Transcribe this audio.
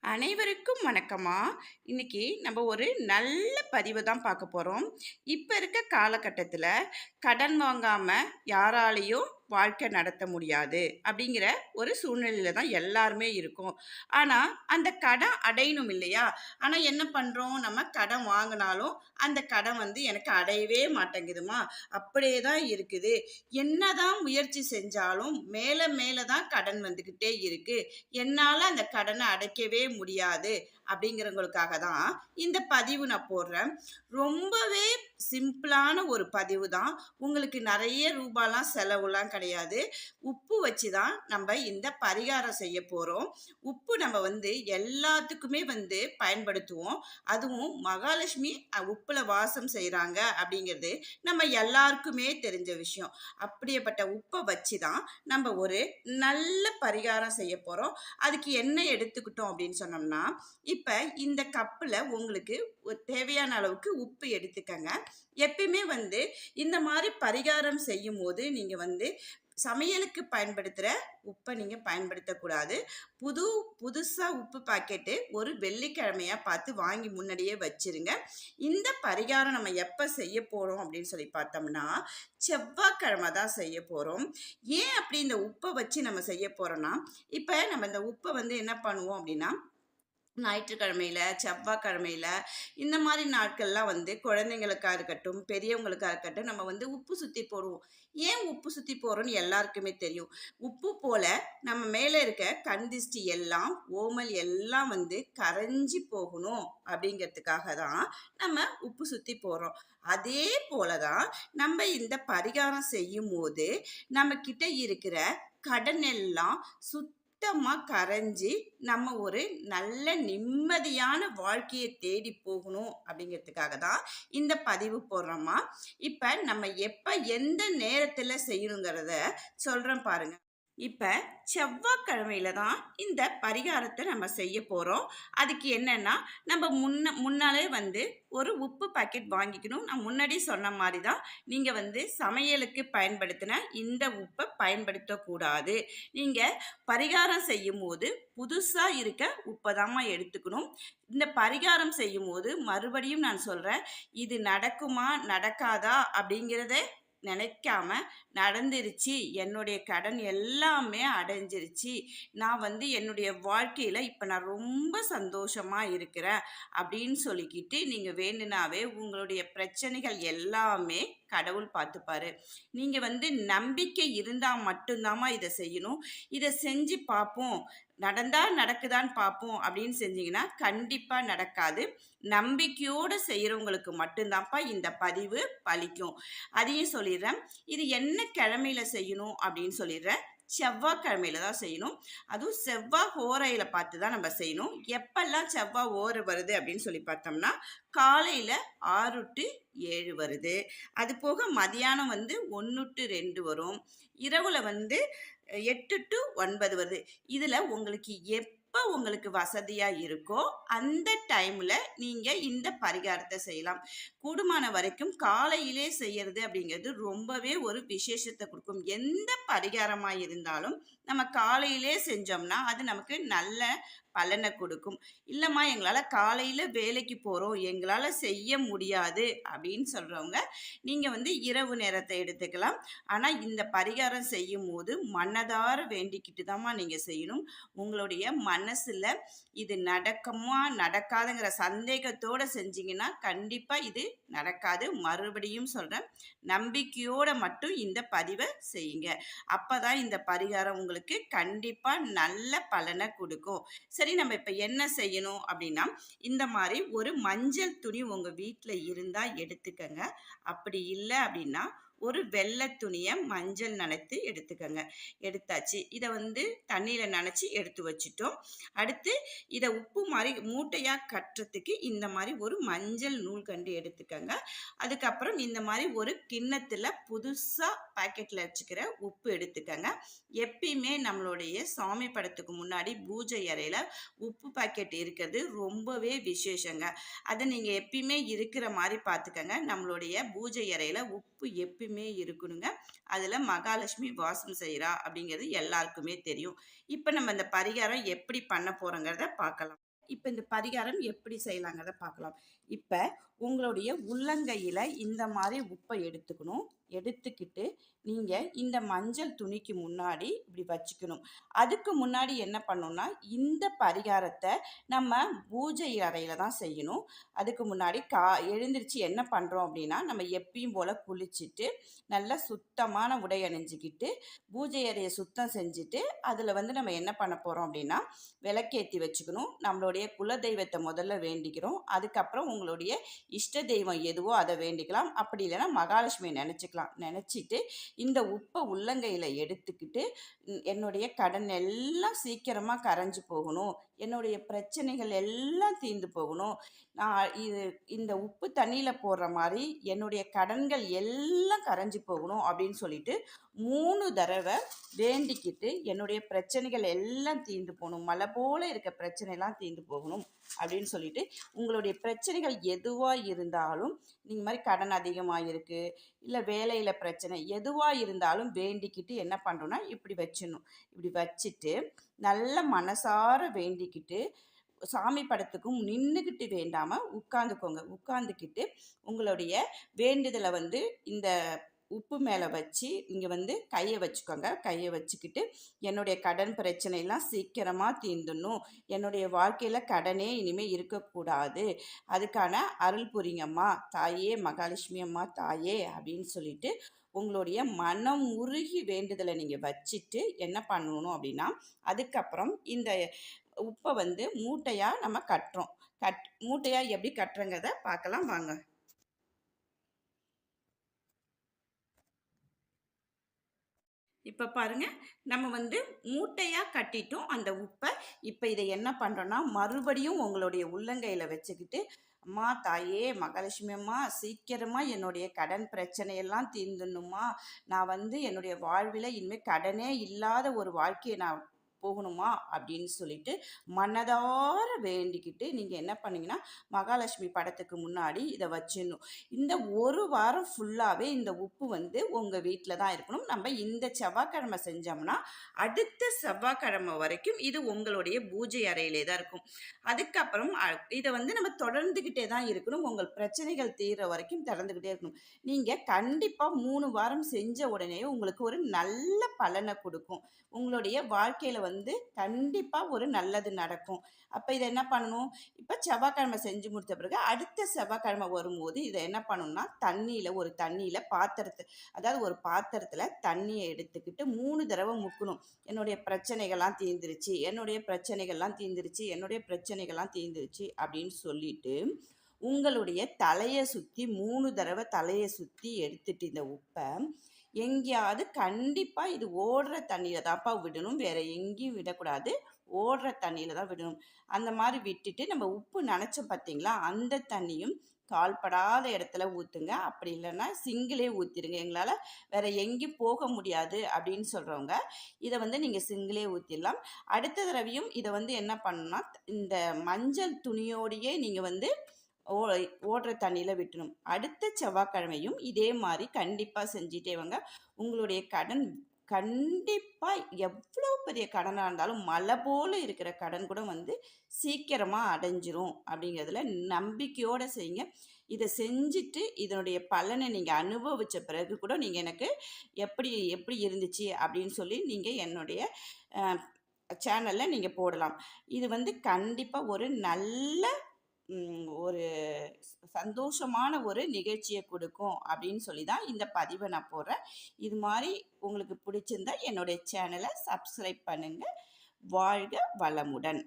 அனைவருக்கும் வணக்கமா. இன்னைக்கு நம்ம ஒரு நல்ல பதிவு தான் பார்க்க போறோம். இப்ப இருக்க காலகட்டத்தில கடன் வாங்காம யாராலயும் வாழ்க்கை நடத்த முடியாது அப்படிங்கிற ஒரு சூழ்நிலையில தான் எல்லாருமே இருக்கோம். ஆனா, அந்த கடன் அடையணும் இல்லையா? ஆனா என்ன பண்றோம்? நம்ம கடன் வாங்குனாலும், அந்த கடன் எனக்கு அடையவே மாட்டேங்குதும்மா, அப்படியே தான் இருக்குது. என்னதான் முயற்சி செஞ்சாலும் மேல மேல தான் கடன் வந்துகிட்டே இருக்கு. என்னால அந்த கடன அடைக்கவே முடியாது அப்படிங்கிறவங்களுக்காக தான் இந்த பதிவு நான் போடுறேன். ரொம்பவே சிம்பிளான ஒரு பதிவு தான். உங்களுக்கு நெறைய ரூபாலாம் செலவுலாம் கிடையாது. உப்பு வச்சு தான் நம்ப இந்த பரிகாரம் செய்ய போறோம். உப்பு நம்ம எல்லாத்துக்குமே பயன்படுத்துவோம். அதுவும் மகாலட்சுமி உப்புல வாசம் செய்றாங்க அப்படிங்கிறது நம்ம எல்லாருக்குமே தெரிஞ்ச விஷயம். அப்படியேப்பட்ட உப்ப வச்சு தான் நம்ப ஒரு நல்ல பரிகாரம் செய்ய போறோம். அதுக்கு என்ன எடுத்துக்கிட்டோம் அப்படின்னு சொன்னோம்னா, இப்ப இந்த கப்புல உங்களுக்கு தேவையான அளவுக்கு உப்பு எடுத்துக்கங்க. எப்பயுமே இந்த மாரி பரிகாரம் செய்யும்போது, நீங்க சமையலுக்கு பயன்படுத்துற உப்ப நீங்க பயன்படுத்தக்கூடாது. புது புதுசா உப்பு பாக்கெட்டு ஒரு வெள்ளிக்கிழமையா பார்த்து வாங்கி முன்னாடியே வச்சுருங்க. இந்த பரிகாரம் நம்ம எப்ப செய்ய போறோம் அப்படின்னு சொல்லி பார்த்தோம்னா, செவ்வாய்க்கிழமை தான் செய்ய போறோம். ஏன் அப்படி இந்த உப்ப வச்சு நம்ம செய்ய போறோம்னா, இப்ப நம்ம இந்த உப்ப என்ன பண்ணுவோம் அப்படின்னா, ஞாயிற்றுக்கிழமையில, செவ்வாய்க்கிழமையில இந்த மாரி நாட்கள்லாம் குழந்தைங்களுக்கா இருக்கட்டும், பெரியவங்களுக்கா இருக்கட்டும், நம்ம உப்பு சுத்தி போடுவோம். ஏன் உப்பு சுத்தி போடுறோம்னு எல்லாருக்குமே தெரியும். உப்பு போல நம்ம மேல இருக்க கண் திஷ்டி எல்லாம், ஓமல் எல்லாம் கரைஞ்சு போகணும் அப்படிங்கிறதுக்காக தான் நம்ம உப்பு சுத்தி போடுறோம். அதே போல தான் நம்ம இந்த பரிகாரம் செய்யும்போது, நம்ம கிட்ட இருக்கிற கடன் எல்லாம் சுத்தமா கரைஞ்சு, நம்ம ஒரு நல்ல நிம்மதியான வாழ்க்கைய தேடி போகணும் அப்படிங்கிறதுக்காக தான் இந்த பதிவு போடுறோம்மா. இப்ப நம்ம எப்ப எந்த நேரத்துல செய்யணுங்கிறத சொல்றேன் பாருங்க. இப்ப செவ்வாய்க்கிழமையில தான் இந்த பரிகாரத்த நம்ம செய்ய போறோம். அதுக்கு என்னன்னா, நம்ம முன்னாலே ஒரு உப்பு பாக்கெட் வாங்கிக்கணும். நான் முன்னாடி சொன்ன மாரி தான், நீங்க சமையலுக்கு பயன்படுத்தின இந்த உப்ப பயன்படுத்தக்கூடாது. நீங்க பரிகாரம் செய்யும்போது, புதுசா இருக்க உப்ப தாம்மா எடுத்துக்கணும். இந்த பரிகாரம் செய்யும்போது, மறுபடியும் நான் சொல்றேன், இது நடக்குமா? நடக்காதா? அப்படிங்கிறத நினைக்காம, நடந்துருச்சு. என்னுடைய கடன் எல்லாமே அடைஞ்சிருச்சு. நான் என்னுடைய வாழ்க்கையில இப்ப நான் ரொம்ப சந்தோஷமா இருக்கிறேன். அப்படின்னு சொல்லிக்கிட்டு நீங்க வேண்டுனாவே உங்களுடைய பிரச்சனைகள் எல்லாமே கடவுள் பார்த்துப்பாரு. நீங்க நம்பிக்கை இருந்தா மட்டும் தாம்மா இத செய்யணும். இத செஞ்சு பார்ப்போம். நடந்தா நடக்குதான்னு பார்ப்போம் அப்படின்னு செஞ்சீங்கன்னா, கண்டிப்பா நடக்காது. நம்பிக்கையோட செய்றவங்களுக்கு மட்டும் தான்ப்பா இந்த பதிவு பலிக்கும். அதையும் சொல்லிர்றேன். இது என்ன கிழமையில செய்யணும் அப்படின்னு சொல்லிர்றேன். செவ்வாய்க்கிழமையில தான் செய்யணும். அதுவும் செவ்வாய் ஹோரையில பார்த்து தான் நம்ம செய்யணும். எப்பல்லாம் செவ்வாய் ஓரை வருது அப்படின்னு சொல்லி பார்த்தோம்னா, காலையில 6 டூ 7 வருது. அது போக மதியானம் 1 டூ 2 வரும். இரவுல 8 டூ 9 வருது. இதுல உங்களுக்கு எப்ப உங்களுக்கு வசதியா இருக்கோ, அந்த டைம்ல நீங்க இந்த பரிகாரத்த செய்யலாம். கூடுமான வரைக்கும் காலையிலே செய்யறது அப்படிங்கிறது ரொம்பவே ஒரு விசேஷத்த குடுக்கும். எந்த பரிகாரமா இருந்தாலும், நம்ம காலையிலே செஞ்சோம்னா, அது நமக்கு நல்ல பலன கொடுக்கும். இல்லம்மா எங்களால காலையில வேலைக்கு போறோம், எங்களால செய்ய முடியாது அப்படின்னு சொல்றவங்க, நீங்க இரவு நேரத்த எடுத்துக்கலாம். ஆனா இந்த பரிகாரம் செய்யும்போது மனதார வேண்டிக்கிட்டு தாம்மா நீங்க செய்யணும். உங்களுடைய மனசுல இது நடக்குமா? நடக்காதுங்கிற சந்தேகத்தோட செஞ்சீங்கன்னா, கண்டிப்பா இது நடக்காது. மறுபடியும் சொல்றேன். நம்பிக்கையோட மட்டும் இந்த பதிவ செய்யுங்க. அப்பதான் இந்த பரிகாரம் உங்களுக்கு கண்டிப்பா நல்ல பலன குடுக்கும். சரி நம்ம இப்ப என்ன செய்யணும் அப்படின்னா, இந்த மாரி ஒரு மஞ்சள் துணி உங்க வீட்ல இருந்தா எடுத்துக்கங்க. அப்படி இல்ல அப்படின்னா, ஒரு வெள்ளை துணிய மஞ்சள் நனைத்து எடுத்துக்கங்க. எடுத்தாச்சு. இத தண்ணீல நனைச்சு எடுத்து வச்சுட்டோம். அடுத்து இத உப்பு மாரி மூட்டையா கட்டுறதுக்கு இந்த மாரி ஒரு மஞ்சள் நூல்கண்டு எடுத்துக்கங்க. அதுக்கப்புறம் இந்த மாரி ஒரு கிண்ணத்துல புதுசா பாக்கெட்ல வச்சுக்கிற உப்பு எடுத்துக்கங்க. எப்பயுமே நம்மளுடைய சாமி படத்துக்கு முன்னாடி பூஜை அறையில உப்பு பாக்கெட் இருக்கிறது ரொம்பவே விசேஷங்க. அத நீங்க எப்பயுமே இருக்கிற மாரி பார்த்துக்கங்க. நம்மளுடைய பூஜை அறையில உப்பு எப்பயுமே இருக்கணுங்க. அதுல மகாலட்சுமி வாசம் செய்றா அப்படிங்கிறது எல்லாருக்குமே தெரியும். இப்ப நம்ம இந்த பரிகாரம் எப்படி பண்ண போறோங்கிறத பார்க்கலாம். இப்ப இந்த பரிகாரம் எப்படி செய்யலாங்கிறத பார்க்கலாம். இப்ப உங்களுடைய உள்ளங்கையில இந்த மாரி உப்ப எடுத்துக்கணும். எடுத்துக்கிட்டு, நீங்க இந்த மஞ்சள் துணிக்கு முன்னாடி இப்படி வச்சுக்கணும். அதுக்கு முன்னாடி என்ன பண்ணணும்னா, இந்த பரிகாரத்த நம்ம பூஜை அறையில தான் செய்யணும். அதுக்கு முன்னாடி எழுந்திருச்சு என்ன பண்றோம் அப்படின்னா, நம்ம எப்பயும் போல குளிச்சுட்டு, நல்லா சுத்தமான உடை அணிஞ்சுக்கிட்டு, பூஜை அறைய சுத்தம் செஞ்சுட்டு, அதில வந்து நம்ம என்ன பண்ண போறோம் அப்படின்னா, விளக்கேத்தி வச்சுக்கணும். நம்மளுடைய குலதெய்வத்த முதல்ல வேண்டிக்கிறோம். அதுக்கப்புறம் உங்களுடைய இஷ்ட தெய்வம் எதுவோ அத வேண்டிக்கலாம். அப்படி இல்லைன்னா மகாலட்சுமிய நெனச்சுக்கலாம். நெனச்சிட்டு, இந்த உப்ப உள்ளங்கையில எடுத்துக்கிட்டு, என்னுடைய கடன் எல்லாம் சீக்கிரமா கரைஞ்சு போகணும். என்னுடைய பிரச்சனைகள் எல்லாம் தீர்ந்து போகணும். நான் இந்த உப்பு தண்ணீல போடுற மாரி என்னுடைய கடன்கள் எல்லாம் கரைஞ்சு போகணும் அப்படின்னு சொல்லிட்டு 3 தடவ வேண்டிக்கிட்டு, என்னுடைய பிரச்சனைகள் எல்லாம் தீர்ந்து போகணும். மலை போல இருக்க பிரச்சனைலாம் தீர்ந்து போகணும் அப்படின்னு சொல்லிட்டு, உங்களுடைய பிரச்சனைகள் எதுவா இருந்தாலும், நீங்க மாரி கடன் அதிகமா இருக்கு, இல்ல வேலையில பிரச்சனை எதுவா இருந்தாலும் வேண்டிக்கிட்டு என்ன பண்றோம்னா, இப்படி வச்சிடணும். இப்படி வச்சுட்டு, நல்ல மனசார வேண்டிக்கிட்டு, சாமி படத்துக்கும் நின்னுகிட்டு வேண்டாம உட்கார்ந்துக்கோங்க. உட்கார்ந்துக்கிட்டு, உங்களுடைய வேண்டுதல வந்து இந்த உப்பு மேல வச்சு, நீங்க வந்து கைய வச்சுக்கோங்க. கைய வச்சுக்கிட்டு, என்னுடைய கடன் பிரச்சனைலாம் சீக்கிரமா தீர்ந்துடணும். என்னுடைய வாழ்க்கையில கடனே இனிமே இருக்கக்கூடாது. அதுக்கான அருள் புரிங்கம்மா, தாயே மகாலட்சுமி அம்மா தாயே அப்படின்னு சொல்லிட்டு, உங்களுடைய மனம் உருகி வேண்டுதல நீங்க வச்சுட்டு என்ன பண்ணணும் அப்படின்னா, அதுக்கப்புறம் இந்த உப்ப வந்து மூட்டையா நம்ம கட்டுறோம். மூட்டையா எப்படி கட்டுறோங்கிறத பார்க்கலாம் வாங்க. இப்ப பாருங்க, நம்ம வந்து மூட்டையா கட்டிட்டோம் அந்த உப்ப. இப்ப இத என்ன பண்றோம்னா, மறுபடியும் உங்களுடைய உள்ளங்கையில வச்சுக்கிட்டு, "அம்மா தாயே மகாலட்சுமி அம்மா, சீக்கிரமா என்னுடைய கடன் பிரச்சனையெல்லாம் தீர்ந்துடணும்மா. நான் வந்து என்னுடைய வாழ்வில இனிமே கடனே இல்லாத ஒரு வாழ்க்கைய நான் போகணுமா?" அப்படின்னு சொல்லிட்டு மனதார வேண்டிக்கிட்டு, நீங்க என்ன பண்ணீங்கன்னா, மகாலட்சுமி படத்துக்கு முன்னாடி இத வச்சிடணும். இந்த 1 வாரம் ஃபுல்லாவே இந்த உப்பு வந்து உங்க வீட்ல தான் இருக்கணும். நம்ம இந்த செவ்வாய்க்கிழமை செஞ்சோம்னா, அடுத்த செவ்வாய்க்கிழமை வரைக்கும் இது உங்களுடைய பூஜை அறையிலே தான் இருக்கும். அதுக்கப்புறம் இத வந்து நம்ம தொடர்ந்துகிட்டே தான் இருக்கணும். உங்கள் பிரச்சனைகள் தீர்ற வரைக்கும் தொடர்ந்துகிட்டே இருக்கணும். நீங்க கண்டிப்பா 3 வாரம் செஞ்ச உடனே உங்களுக்கு ஒரு நல்ல பலன குடுக்கும். உங்களுடைய வாழ்க்கையில வந்து கண்டிப்பா ஒரு நல்லது நடக்கும். அப்ப இத என்ன பண்ணணும்? இப்ப செவ்வாய்க்கிழமை செஞ்சு முடித்த பிறகு, அடுத்த செவ்வாய்க்கிழமை வரும்போது, இத என்ன பண்ணணும்னா, தண்ணீல அதாவது ஒரு பாத்திரத்தில தண்ணிய எடுத்துக்கிட்டு 3 தடவ முக்கணும். என்னுடைய பிரச்சனைகள்லாம் தீர்ந்துருச்சு, என்னுடைய பிரச்சனைகள்லாம் தீர்ந்துருச்சு, என்னுடைய பிரச்சனைகள்லாம் தீர்ந்துருச்சு அப்படின்னு சொல்லிட்டு, உங்களுடைய தலைய சுத்தி 3 தடவ தலைய சுத்தி எடுத்துட்டு இந்த உப்ப, எங்கேயாவது கண்டிப்பா இது ஓடுற தண்ணீல தான்ப்பா விடணும். வேற எங்கேயும் விடக்கூடாது. ஓடுற தண்ணீல தான் விடணும். அந்த மாரி விட்டுட்டு நம்ம உப்பு நனைச்சோம் பார்த்தீங்களா, அந்த தண்ணியும் கால்படாத இடத்துல ஊத்துங்க. அப்படி இல்லன்னா சிங்கிலே ஊத்திருங்க. எங்களால வேற எங்கேயும் போக முடியாது அப்படின்னு சொல்றவங்க, இத வந்து நீங்க சிங்கிலே ஊத்திடலாம். அடுத்த தடவையும் இத வந்து என்ன பண்ணணும்னா, இந்த மஞ்சள் துணியோடையே நீங்க வந்து ஓ ஓடுற தண்ணீல விட்டுறணும். அடுத்த செவ்வாய்க்கிழமையும் இதே மாரி கண்டிப்பா செஞ்சுட்டே வாங்க. உங்களுடைய கடன் கண்டிப்பா எவ்வளோ பெரிய கடனா இருந்தாலும், மலை போல இருக்கிற கடன் கூட வந்து சீக்கிரமா அடைஞ்சிரும் அப்படிங்கிறதுல நம்பிக்கையோட செய்யுங்க. இத செஞ்சுட்டு இதனுடைய பலன நீங்க அனுபவிச்ச பிறகு கூட நீங்க எனக்கு எப்படி எப்படி இருந்துச்சு அப்படின்னு சொல்லி நீங்க என்னுடைய அ சேனல்ல நீங்க போடலாம். இது வந்து கண்டிப்பா ஒரு நல்ல ஒரு சந்தோஷமான ஒரு நிகழ்ச்சிய குடுக்கும் அப்படின்னு சொல்லி தான் இந்த பதிவ நான் போடுறேன். இது மாரி உங்களுக்கு பிடிச்சிருந்தா என்னுடைய சேனல சப்ஸ்கிரைப் பண்ணுங்க. வாழ்க வளமுடன்.